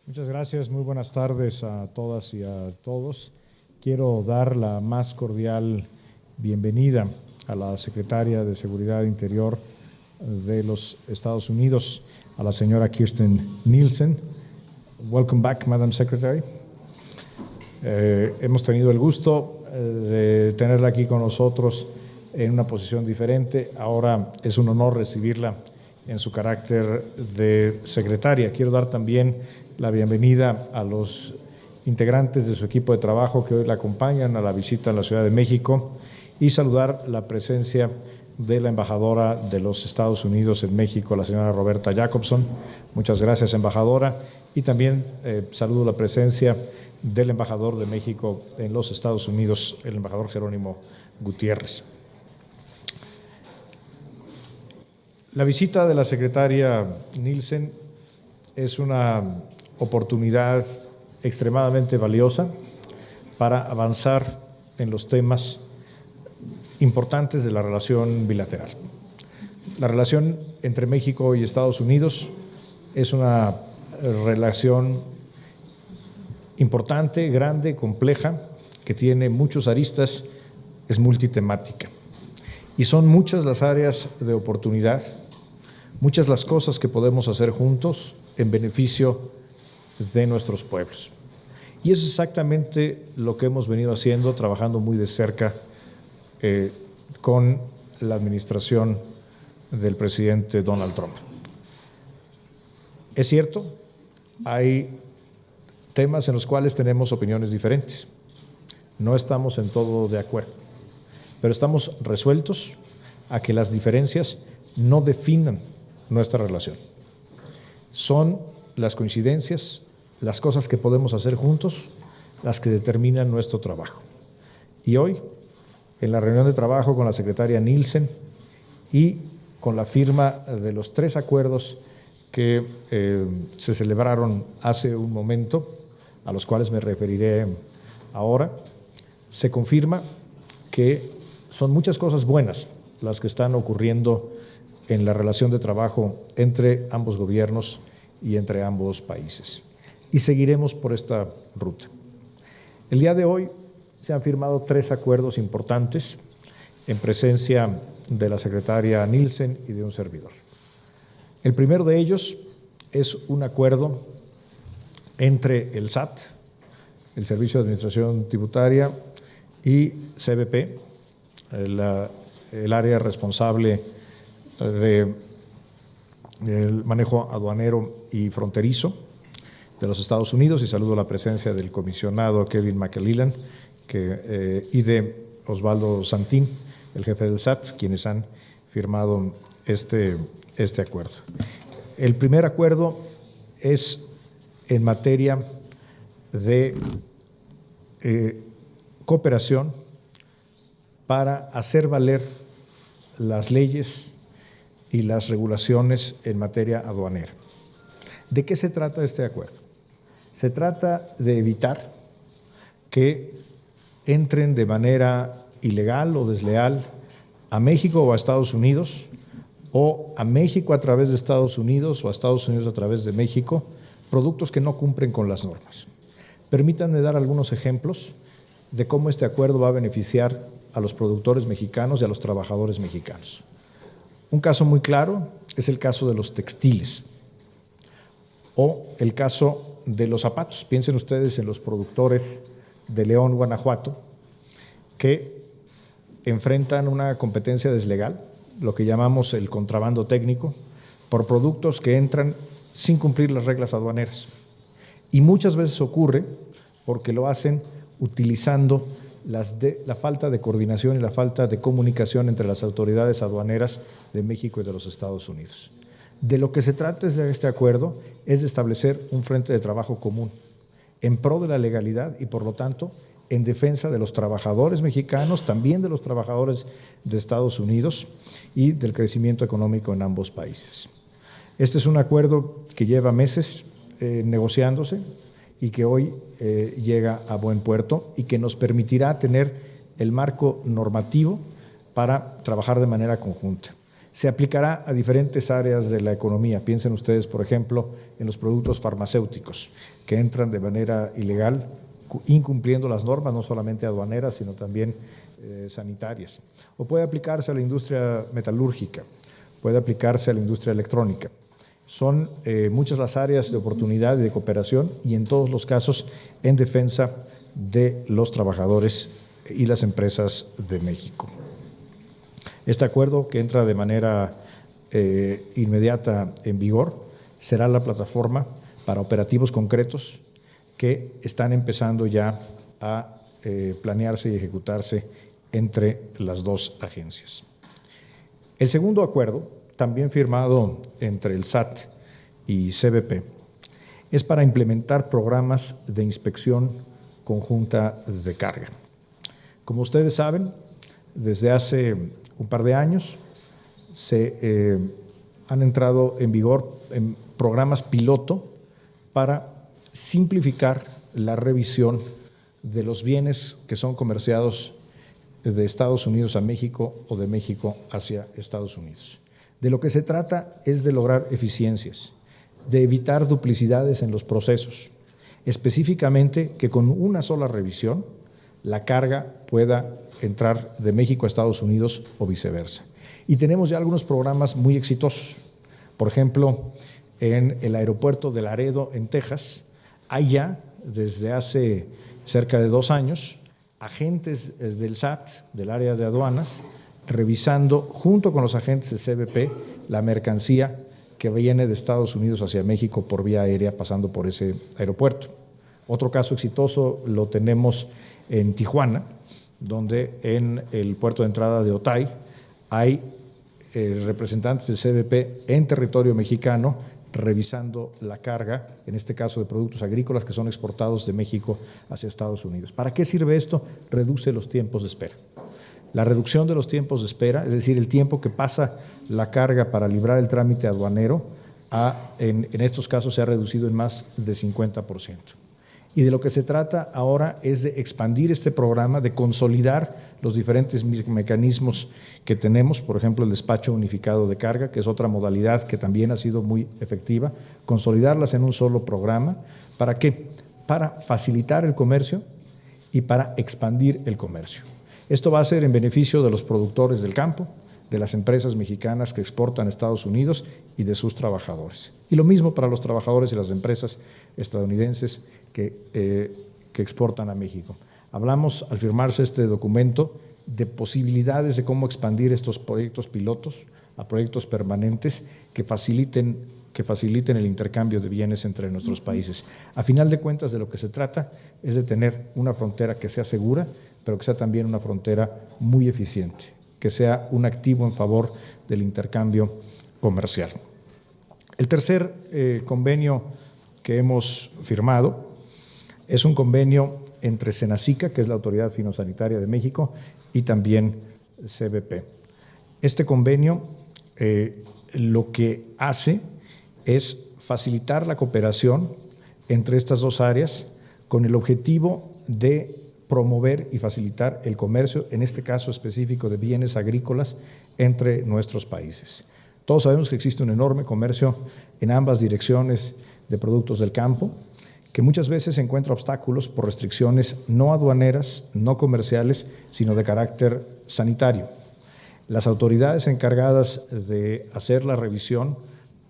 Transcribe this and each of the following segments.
Muchas gracias, muy buenas tardes a todas y a todos. Quiero dar la más cordial bienvenida a la Secretaria de Seguridad Interior de los Estados Unidos, a la señora Kirstjen Nielsen. Welcome back, Madam Secretary. Hemos tenido el gusto de tenerla aquí con nosotros en una posición diferente. Ahora es un honor recibirla en su carácter de secretaria. Quiero dar también la bienvenida a los integrantes de su equipo de trabajo que hoy la acompañan a la visita a la Ciudad de México y saludar la presencia de la embajadora de los Estados Unidos en México, la señora Roberta Jacobson. Muchas gracias, embajadora. Y también saludo la presencia del embajador de México en los Estados Unidos, el embajador Jerónimo Gutiérrez. La visita de la secretaria Nielsen es una oportunidad extremadamente valiosa para avanzar en los temas importantes de la relación bilateral. La relación entre México y Estados Unidos es una relación importante, grande, compleja, que tiene muchos aristas, es multitemática. Y son muchas las áreas de oportunidad, muchas las cosas que podemos hacer juntos en beneficio de nuestros pueblos. Y eso es exactamente lo que hemos venido haciendo, trabajando muy de cerca con la administración del presidente Donald Trump. Es cierto, hay temas en los cuales tenemos opiniones diferentes. No estamos en todo de acuerdo, pero estamos resueltos a que las diferencias no definan nuestra relación. Son las coincidencias, las cosas que podemos hacer juntos, las que determinan nuestro trabajo. Y hoy, en la reunión de trabajo con la secretaria Nielsen y con la firma de los 3 acuerdos que se celebraron hace un momento, a los cuales me referiré ahora, se confirma que son muchas cosas buenas las que están ocurriendo en la relación de trabajo entre ambos gobiernos y entre ambos países. Y seguiremos por esta ruta. El día de hoy se han firmado 3 acuerdos importantes en presencia de la secretaria Nielsen y de un servidor. El primero de ellos es un acuerdo entre el SAT, el Servicio de Administración Tributaria, y CBP, el área responsable del manejo aduanero y fronterizo de los Estados Unidos, y saludo la presencia del comisionado Kevin McAlellan y de Osvaldo Santín, el jefe del SAT, quienes han firmado este acuerdo. El primer acuerdo es en materia de cooperación para hacer valer las leyes y las regulaciones en materia aduanera. ¿De qué se trata este acuerdo? Se trata de evitar que entren de manera ilegal o desleal a México o a Estados Unidos, o a México a través de Estados Unidos o a Estados Unidos a través de México, productos que no cumplen con las normas. Permítanme dar algunos ejemplos de cómo este acuerdo va a beneficiar a los productores mexicanos y a los trabajadores mexicanos. Un caso muy claro es el caso de los textiles o el caso de los zapatos. Piensen ustedes en los productores de León, Guanajuato, que enfrentan una competencia deslegal, lo que llamamos el contrabando técnico, por productos que entran sin cumplir las reglas aduaneras. Y muchas veces ocurre porque lo hacen utilizando la falta de coordinación y la falta de comunicación entre las autoridades aduaneras de México y de los Estados Unidos. De lo que se trata de este acuerdo es de establecer un frente de trabajo común en pro de la legalidad y, por lo tanto, en defensa de los trabajadores mexicanos, también de los trabajadores de Estados Unidos y del crecimiento económico en ambos países. Este es un acuerdo que lleva meses negociándose y que hoy llega a buen puerto y que nos permitirá tener el marco normativo para trabajar de manera conjunta. Se aplicará a diferentes áreas de la economía. Piensen ustedes, por ejemplo, en los productos farmacéuticos que entran de manera ilegal, incumpliendo las normas, no solamente aduaneras, sino también sanitarias. O puede aplicarse a la industria metalúrgica, puede aplicarse a la industria electrónica. Son muchas las áreas de oportunidad y de cooperación y en todos los casos en defensa de los trabajadores y las empresas de México. Este acuerdo, que entra de manera inmediata en vigor, será la plataforma para operativos concretos que están empezando ya a planearse y ejecutarse entre las dos agencias. El segundo acuerdo, también firmado entre el SAT y CBP, es para implementar programas de inspección conjunta de carga. Como ustedes saben, desde hace un par de años se han entrado en vigor en programas piloto para simplificar la revisión de los bienes que son comerciados de Estados Unidos a México o de México hacia Estados Unidos. De lo que se trata es de lograr eficiencias, de evitar duplicidades en los procesos, específicamente que con una sola revisión la carga pueda entrar de México a Estados Unidos o viceversa. Y tenemos ya algunos programas muy exitosos. Por ejemplo, en el aeropuerto de Laredo, en Texas, hay ya desde hace cerca de 2 años agentes del SAT, del área de aduanas, revisando junto con los agentes del CBP la mercancía que viene de Estados Unidos hacia México por vía aérea pasando por ese aeropuerto. Otro caso exitoso lo tenemos en Tijuana, donde en el puerto de entrada de Otay hay representantes del CBP en territorio mexicano revisando la carga, en este caso de productos agrícolas que son exportados de México hacia Estados Unidos. ¿Para qué sirve esto? Reduce los tiempos de espera. La reducción de los tiempos de espera, es decir, el tiempo que pasa la carga para librar el trámite aduanero, en estos casos se ha reducido en más de 50%. Y de lo que se trata ahora es de expandir este programa, de consolidar los diferentes mecanismos que tenemos, por ejemplo, el despacho unificado de carga, que es otra modalidad que también ha sido muy efectiva, consolidarlas en un solo programa. ¿Para qué? Para facilitar el comercio y para expandir el comercio. Esto va a ser en beneficio de los productores del campo, de las empresas mexicanas que exportan a Estados Unidos y de sus trabajadores. Y lo mismo para los trabajadores y las empresas estadounidenses que exportan a México. Hablamos, al firmarse este documento, de posibilidades de cómo expandir estos proyectos pilotos a proyectos permanentes que faciliten el intercambio de bienes entre nuestros países. A final de cuentas, de lo que se trata es de tener una frontera que sea segura, pero que sea también una frontera muy eficiente, que sea un activo en favor del intercambio comercial. El tercer convenio que hemos firmado es un convenio entre Senacica, que es la Autoridad Fitosanitaria de México, y también CBP. Este convenio lo que hace es facilitar la cooperación entre estas dos áreas con el objetivo de promover y facilitar el comercio, en este caso específico de bienes agrícolas, entre nuestros países. Todos sabemos que existe un enorme comercio en ambas direcciones de productos del campo, que muchas veces encuentra obstáculos por restricciones no aduaneras, no comerciales, sino de carácter sanitario. Las autoridades encargadas de hacer la revisión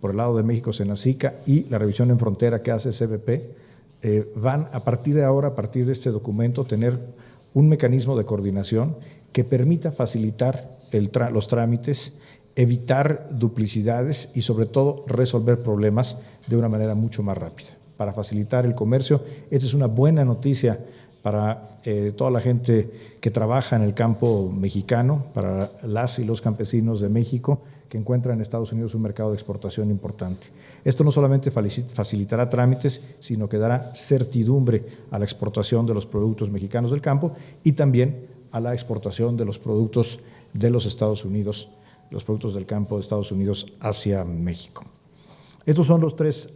por el lado de México, Senacica, y la revisión en frontera que hace CBP, van a partir de ahora, a partir de este documento, tener un mecanismo de coordinación que permita facilitar los trámites, evitar duplicidades y sobre todo resolver problemas de una manera mucho más rápida. Para facilitar el comercio, esta es una buena noticia para toda la gente que trabaja en el campo mexicano, para las y los campesinos de México que encuentran en Estados Unidos un mercado de exportación importante. Esto no solamente facilitará trámites, sino que dará certidumbre a la exportación de los productos mexicanos del campo y también a la exportación de los productos de los Estados Unidos, los productos del campo de Estados Unidos hacia México. Estos son los 3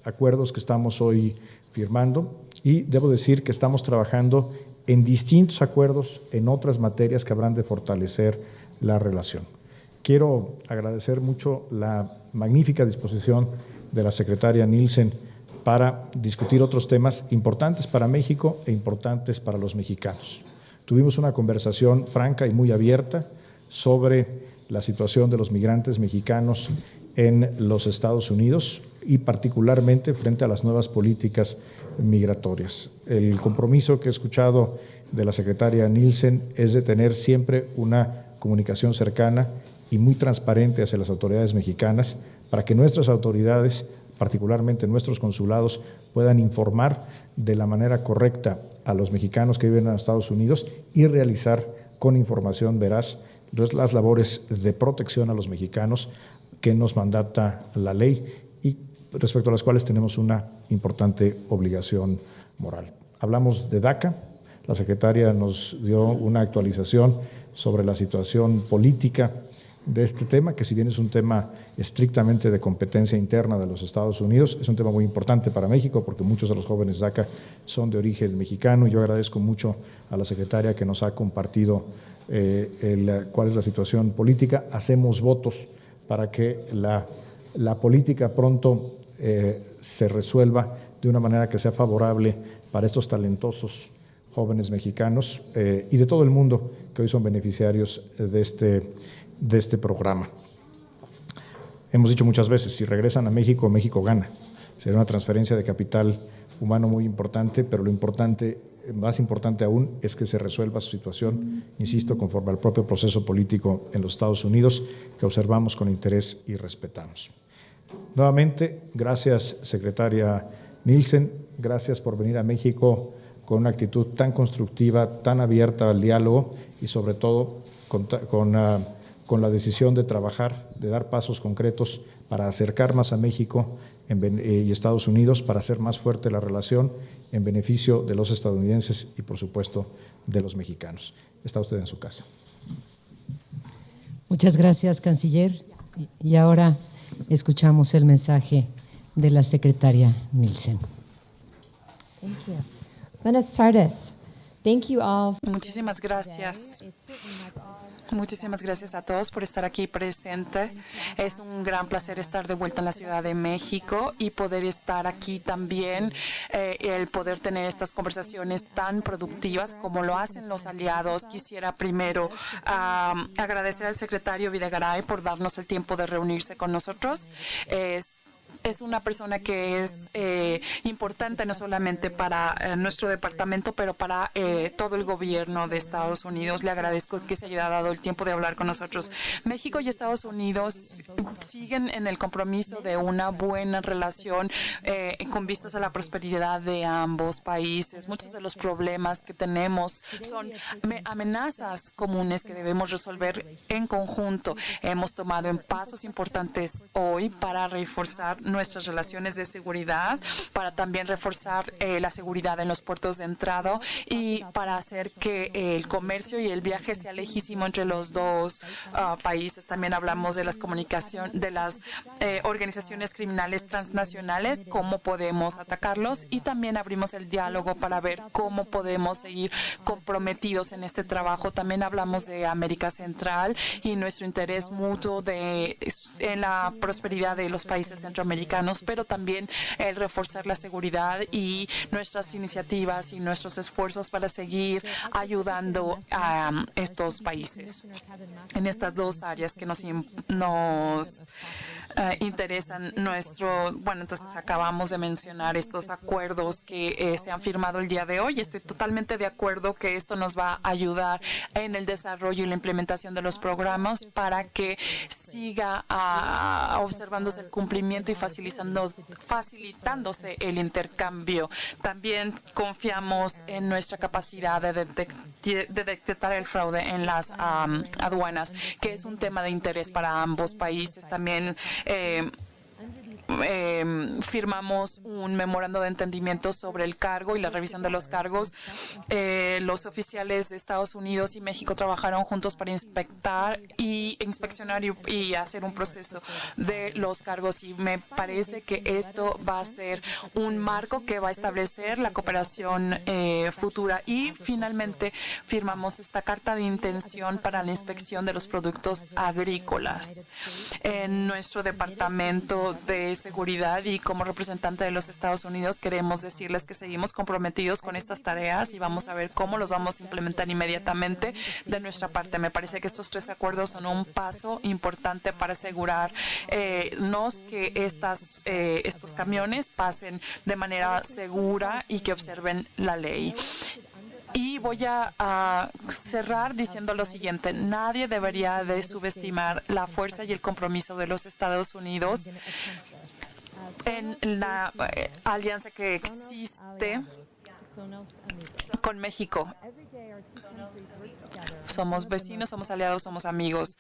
acuerdos que estamos hoy firmando y debo decir que estamos trabajando en distintos acuerdos en otras materias que habrán de fortalecer la relación. Quiero agradecer mucho la magnífica disposición de la secretaria Nielsen para discutir otros temas importantes para México e importantes para los mexicanos. Tuvimos una conversación franca y muy abierta sobre la situación de los migrantes mexicanos en los Estados Unidos y particularmente frente a las nuevas políticas migratorias. El compromiso que he escuchado de la secretaria Nielsen es de tener siempre una comunicación cercana y muy transparente hacia las autoridades mexicanas para que nuestras autoridades, particularmente nuestros consulados, puedan informar de la manera correcta a los mexicanos que viven en Estados Unidos y realizar con información veraz las labores de protección a los mexicanos que nos mandata la ley y respecto a las cuales tenemos una importante obligación moral. Hablamos de DACA, la secretaria nos dio una actualización sobre la situación política de este tema, que si bien es un tema estrictamente de competencia interna de los Estados Unidos, es un tema muy importante para México porque muchos de los jóvenes DACA son de origen mexicano y yo agradezco mucho a la secretaria que nos ha compartido cuál es la situación política. Hacemos votos para que la política pronto se resuelva de una manera que sea favorable para estos talentosos jóvenes mexicanos y de todo el mundo que hoy son beneficiarios de este programa. Hemos dicho muchas veces, si regresan a México, México gana. Será una transferencia de capital humano muy importante, pero lo más importante aún es que se resuelva su situación, insisto, conforme al propio proceso político en los Estados Unidos, que observamos con interés y respetamos. Nuevamente, gracias, secretaria Nielsen, gracias por venir a México con una actitud tan constructiva, tan abierta al diálogo y sobre todo con la decisión de trabajar, de dar pasos concretos para acercar más a México y Estados Unidos, para hacer más fuerte la relación en beneficio de los estadounidenses y, por supuesto, de los mexicanos. Está usted en su casa. Muchas gracias, canciller. Y ahora escuchamos el mensaje de la secretaria Nielsen. Thank you. Buenas tardes. Thank you all. Muchísimas gracias. Muchísimas gracias a todos por estar aquí presente. Es un gran placer estar de vuelta en la Ciudad de México y poder estar aquí también, el poder tener estas conversaciones tan productivas como lo hacen los aliados. Quisiera primero agradecer al secretario Videgaray por darnos el tiempo de reunirse con nosotros. Es una persona que es importante no solamente para nuestro departamento, pero para todo el gobierno de Estados Unidos. Le agradezco que se haya dado el tiempo de hablar con nosotros. México y Estados Unidos siguen en el compromiso de una buena relación con vistas a la prosperidad de ambos países. Muchos de los problemas que tenemos son amenazas comunes que debemos resolver en conjunto. Hemos tomado pasos importantes hoy para reforzar nuestras relaciones de seguridad, para también reforzar la seguridad en los puertos de entrada y para hacer que el comercio y el viaje sea lejísimo entre los dos países. También hablamos de las organizaciones criminales transnacionales, cómo podemos atacarlos, y también abrimos el diálogo para ver cómo podemos seguir comprometidos en este trabajo. También hablamos de América Central y nuestro interés mutuo en la prosperidad de los países centroamericanos, pero también el reforzar la seguridad y nuestras iniciativas y nuestros esfuerzos para seguir ayudando a estos países en estas dos áreas que nos interesan. Entonces acabamos de mencionar estos acuerdos que se han firmado el día de hoy. Estoy totalmente de acuerdo que esto nos va a ayudar en el desarrollo y la implementación de los programas para que siga observándose el cumplimiento y facilitándose el intercambio. También confiamos en nuestra capacidad de detectar el fraude en las aduanas, que es un tema de interés para ambos países. También firmamos un memorando de entendimiento sobre el cargo y la revisión de los cargos. Los oficiales de Estados Unidos y México trabajaron juntos para inspeccionar y hacer un proceso de los cargos, y me parece que esto va a ser un marco que va a establecer la cooperación futura. Y finalmente firmamos esta carta de intención para la inspección de los productos agrícolas. En nuestro Departamento de Seguridad y como representante de los Estados Unidos queremos decirles que seguimos comprometidos con estas tareas y vamos a ver cómo los vamos a implementar inmediatamente de nuestra parte. Me parece que estos 3 acuerdos son un paso importante para asegurarnos que estos camiones pasen de manera segura y que observen la ley. Y voy a cerrar diciendo lo siguiente: nadie debería de subestimar la fuerza y el compromiso de los Estados Unidos en la alianza que existe con México. Somos vecinos, somos aliados, somos amigos.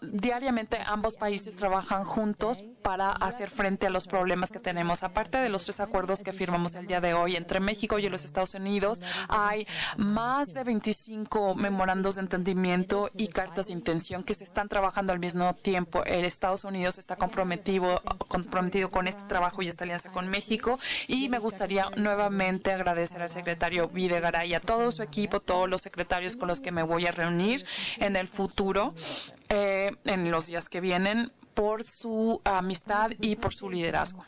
Diariamente ambos países trabajan juntos para hacer frente a los problemas que tenemos. Aparte de los 3 acuerdos que firmamos el día de hoy entre México y los Estados Unidos, hay más de 25 memorandos de entendimiento y cartas de intención que se están trabajando al mismo tiempo. El Estados Unidos está comprometido con este trabajo y esta alianza con México, y me gustaría nuevamente agradecer al secretario Videgaray y a todo su equipo, todos los secretarios con los que me voy a reunir en el futuro, en los días que vienen, por su amistad y por su liderazgo.